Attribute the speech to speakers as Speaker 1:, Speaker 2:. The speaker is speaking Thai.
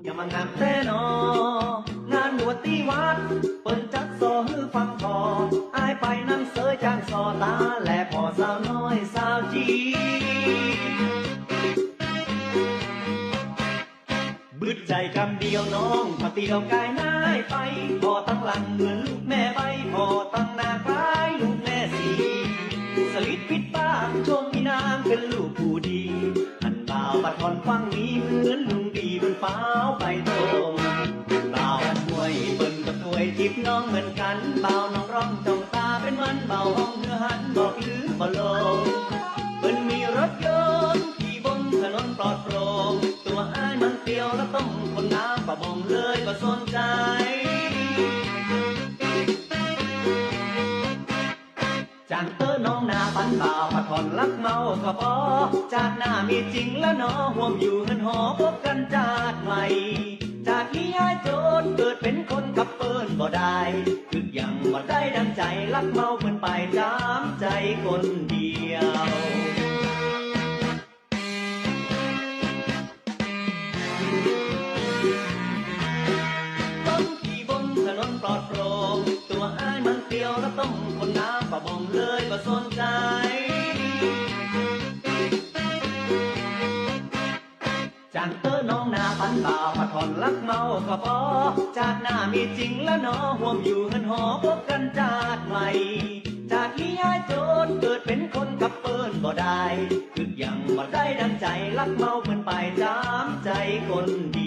Speaker 1: อย่ามางานแต่นองานบวชที่วัดเปิ้นจัดโซฮือฟังพออายไปนั่งเสยจางซอตาและพอสาวน้อยสาวจีบึดใจคำเดียวน้องพอเตียวกายนายไปพอตั้งหลังเหมือนลูกแม่ใบพอตั้งหน้าคล้ายลูกแม่สีสลิดปิดปากชมอีนางเป็นลูกผู้ดีอันบ่าวปัดทอนฟังนี้เหมือนลุงดีบนฟ้าวไปตรงบ่าวอันห่วยเปิ้นกับห่วยทิพน้องเหมือนกันบ่าวน้องร้องจ้องตาเป็นมันบ่าวห้องเนื้อหันบอกลือบ่ลงเปิ้นมีรถยนต์ขี่บนถนนปลอดโปร่งตัวอ้ายมันเตียวแล้วต้องคนน้ำประมงเลยก็สนใจจางเตอน้องนาปันบ่าวผัดผ่อนรักเมาก็พอจากหน้ามีจริงแล้วน้อห่วมอยู่เฮือนหอพบกันจากใหม่จากนี้ย้ายโจรเกิดเป็นคนกับเปิ้นบ่ได้คือยังบ่ได้ดังใจรักเมาเพิ่นไปจามใจคนเดียวต้นขี่บนถนนปลอดโปร่งตัวอ้ายมันเตียวแล้วต้องคนน้ำประมงเลยก็สนใจจางเตอน้องนาปันบ่าวผัดผ่อนรักเมาก็พอจากหน้ามีจริงแล้วน้อห่วมอยู่เฮือนหอพบกันจากใหม่จากนี้ย้ายโจรเกิดเป็นคนกับเปิ้นบ่ได้คือยังบ่ได้ดังใจรักเมาเพิ่นไปจามใจคนเดี